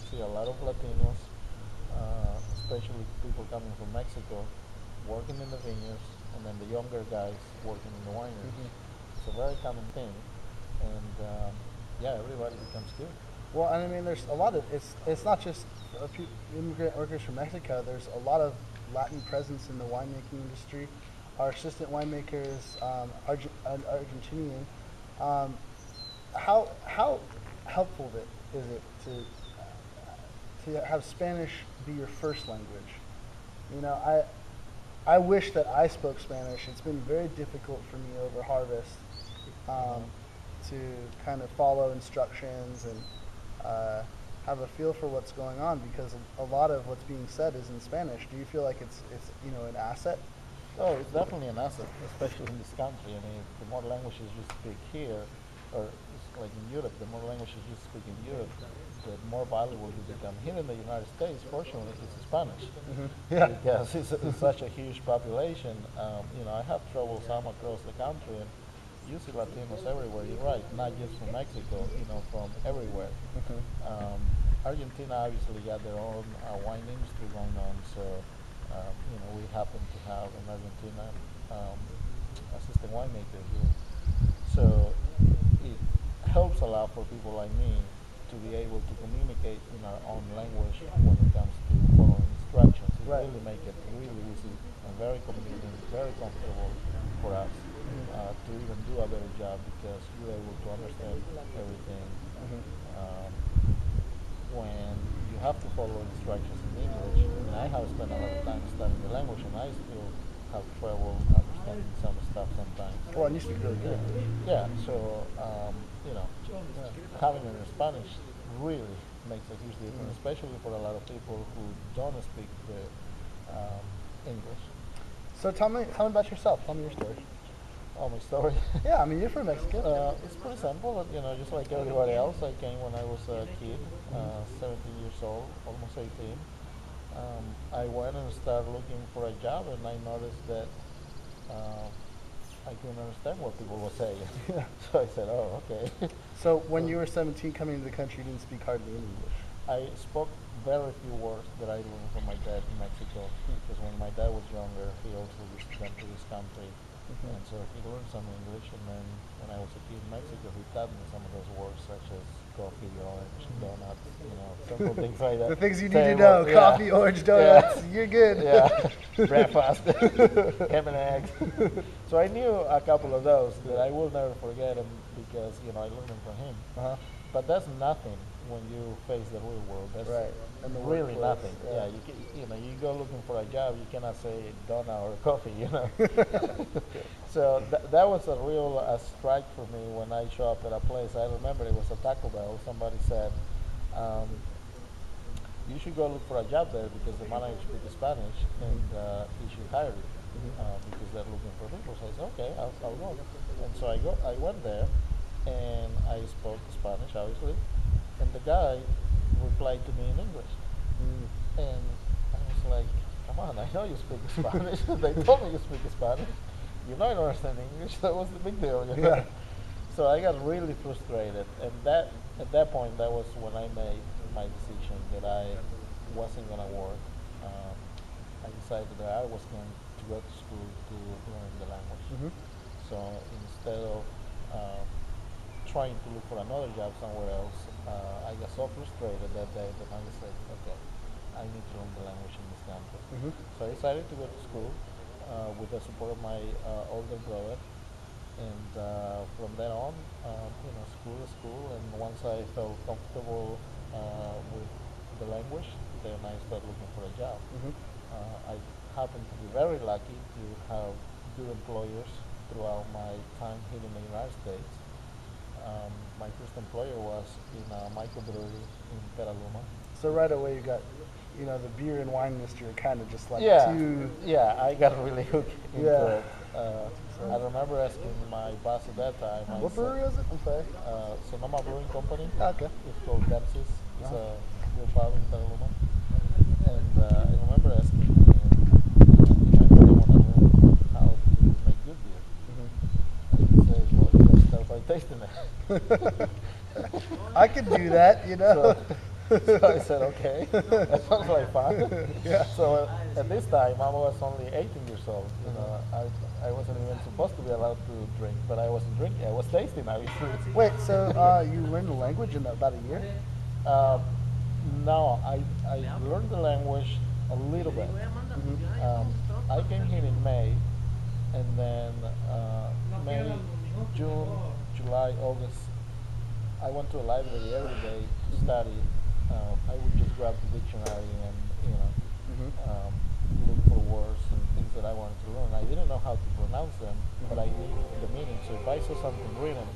see a lot of Latinos, especially people coming from Mexico, working in the vineyards, and then the younger guys working in the wineries. It's a very common thing, and yeah, everybody becomes good. Well, and I mean, there's a lot of it's not just immigrant workers from Mexico. There's a lot of Latin presence in the winemaking industry. Our assistant winemaker is an Argentinian. How helpful is it to have Spanish be your first language? You know, I wish that I spoke Spanish. It's been very difficult for me over harvest to kind of follow instructions and have a feel for what's going on, because a lot of what's being said is in Spanish. Do you feel like it's an asset? Oh, it's definitely an asset, especially in this country. I mean, the more languages you speak here, or it's like in Europe, the more languages you speak in Europe, the more valuable you become. Here in the United States, fortunately, it's Spanish. Yeah. Because it's such a huge population. I have traveled some across the country, and you see Latinos everywhere. You're right, not just from Mexico, from everywhere. Argentina obviously got their own wine industry going on, so we happen to have in Argentina assistant winemaker here. So it helps a lot for people like me to be able to communicate in our own language when it comes to following instructions. It Right. really make it really easy and very convenient, very comfortable for us to even do a better job, because you're able to understand everything. When you have to follow instructions in English, I mean, I have spent a lot of time studying the language, and I still have trouble understanding some stuff sometimes. Well, and you speak really good. Yeah, so having it in Spanish really makes a huge difference, especially for a lot of people who don't speak the English. So tell me about yourself. Tell me your story. Oh, my story. Yeah, I mean, you're from Mexico. It's pretty simple, just like everybody else. I came when I was a kid, 17 years old, almost 18. I went and started looking for a job, and I noticed that I couldn't understand what people were saying. Yeah. So I said, oh, okay. So when you were 17 coming into the country, you didn't speak hardly any English. I spoke very few words that I learned from my dad in Mexico, because when my dad was younger, he also used to come to this country. And so he learned some English, and then when I was a kid in Mexico, he taught me some of those words, such as coffee, orange, donuts, simple things like that. The things you need to know: coffee, orange, donuts. Yeah. You're good. Yeah, breakfast, ham and eggs. So I knew a couple of those that I will never forget them, because I learned them from him. But that's nothing when you face the real world. That's right. And the really workplace, nothing. yeah. You go looking for a job, you cannot say donut or coffee. So that was a real strike for me when I show up at a place. I remember it was a Taco Bell. Somebody said, you should go look for a job there, because the manager speaks Spanish, and he should hire you, because they're looking for people. So I said, okay, I'll go. And so I went there, and I spoke Spanish, obviously, and the guy replied to me in English. And I was like, come on, I know you speak Spanish. They told me you speak Spanish. You know I don't understand English, so what's the big deal? Yeah. So I got really frustrated, and at that point, that was when I made my decision that I wasn't going to work. I decided that I was going to go to school to learn the language. So instead of trying to look for another job somewhere else, I got so frustrated that day that I said, okay, I need to learn the language in this country. So I decided to go to school with the support of my older brother, and from then on, school is school, and once I felt comfortable with the language, then I started looking for a job. I happened to be very lucky to have good employers throughout my time here in the United States. My first employer was in a microbrewery in Petaluma. So right away you got, the beer and wine industry are kind of just like two. Yeah, I got really hooked into it. So I remember asking my boss at that time. what brewery was it? I'm sorry. Sonoma Brewing Company. Okay. It's called Dempsey's. It's a real pub in Petaluma. And I remember asking him, if I really want to learn how to make good beer. And he says, well, you got to start by tasting it. I could do that, So So I said, okay, that sounds like fun. Yeah. So at this time, I was only 18 years old. You know, I wasn't even supposed to be allowed to drink, but I wasn't drinking. I was tasting, obviously. Wait, so you learned the language in about a year? Uh, no, I learned the language a little bit. I came here in May, and then May, June, July, August, I went to a library every day to study. I would just grab the dictionary and look for words and things that I wanted to learn. I didn't know how to pronounce them, but I knew the meaning. So if I saw something written,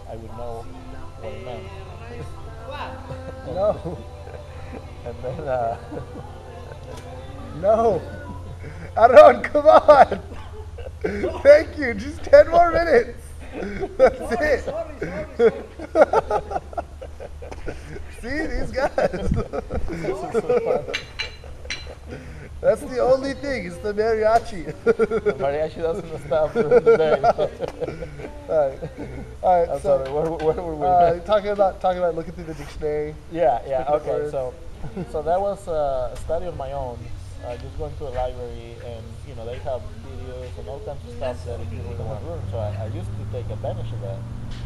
I would know what it meant. No. And then No. Aaron, come on. Thank you. Just 10 more minutes. That's it. See, these guys. That's the only thing. It's the mariachi. the mariachi doesn't stop during the day. All right. I'm So, sorry. Where were we? talking about looking through the dictionary. Yeah. Picking up Okay. words. So that was a study on my own. Just going to a library, and they have videos and all kinds of stuff that if you really want to learn. So I used to take advantage of that.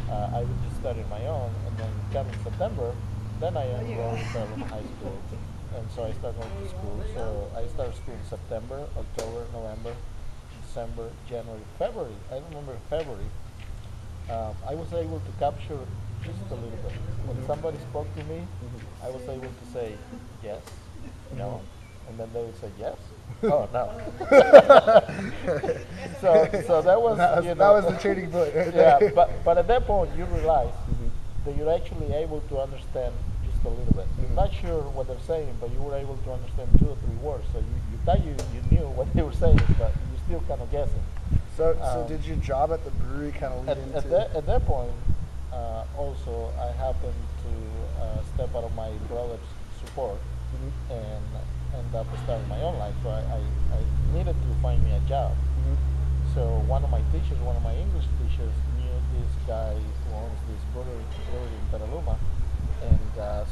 I would just study on my own, and then coming September, then I enrolled in Parras High School, and so I started going to school. So I started school in September, October, November, December, January, February. I remember February. I was able to capture just a little bit. When somebody spoke to me, I was able to say yes, no, and then they would say yes. Oh no. so that was That was the turning point. Right yeah. there. But at that point you realize that you're actually able to understand just a little bit. You're not sure what they're saying, but you were able to understand 2 or 3 words. So you thought you knew what they were saying, but you're still kind of guessing. So did your job at the brewery kind of lead into? At that point, also I happened to step out of my brother's support and end up starting my own life. So I needed to find me a job. So one of my teachers, one of my English teachers, knew this guy who owns this brewery in Petaluma, and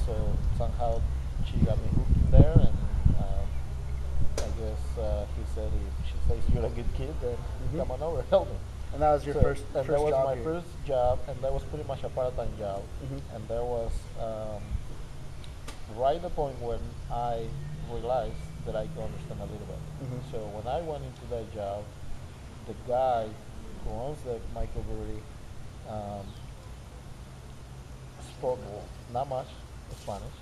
so somehow she got me hooked in there, and I guess he said if she says you're a good kid, then come on over, help me. And that was your first and job that was my here. first job, and that was pretty much a part-time job, and that was right the point when I realized that I could understand a little bit. So when I went into that job, the guy who owns the microbrewery spoke not much Spanish,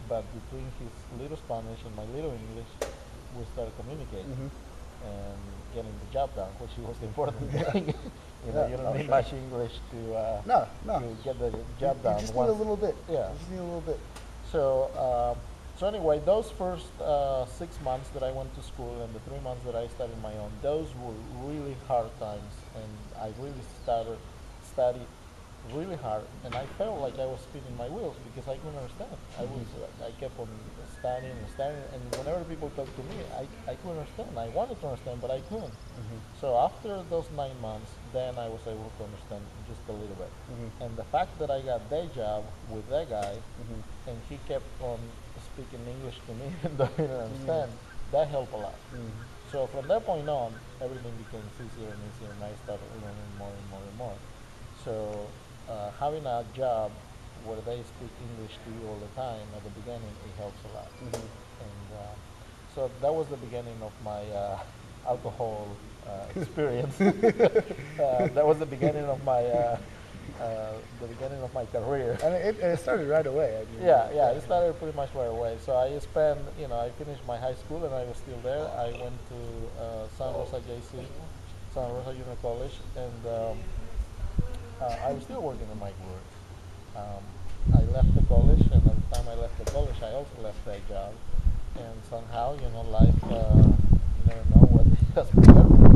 but between his little Spanish and my little English, we started communicating and getting the job done, which was the important thing. You don't need much English to to get the job done. You just need a little bit. Yeah. You just need a little bit. So anyway, those first 6 months that I went to school and the 3 months that I studied my own, those were really hard times, and I really studied really hard, and I felt like I was spinning my wheels because I couldn't understand. I kept on studying, and whenever people talked to me, I couldn't understand. I wanted to understand, but I couldn't. So after those 9 months, then I was able to understand just a little bit. And the fact that I got that job with that guy, and he kept on speaking English to me even though I didn't understand, that helped a lot. So from that point on, everything became easier and easier, and I started learning more and more and more. So having a job where they speak English to you all the time at the beginning, it helps a lot. And so that was the beginning of my alcohol experience. That was the beginning of my career. And it started right away. I mean, Yeah, it started pretty much right away. So I spent, I finished my high school and I was still there. I went to San Rosa JC, San Rosa Junior College, and I was still working in my brewery. I left the college, and at the time I left the college, I also left that job. And somehow, life, you never know what has prepared for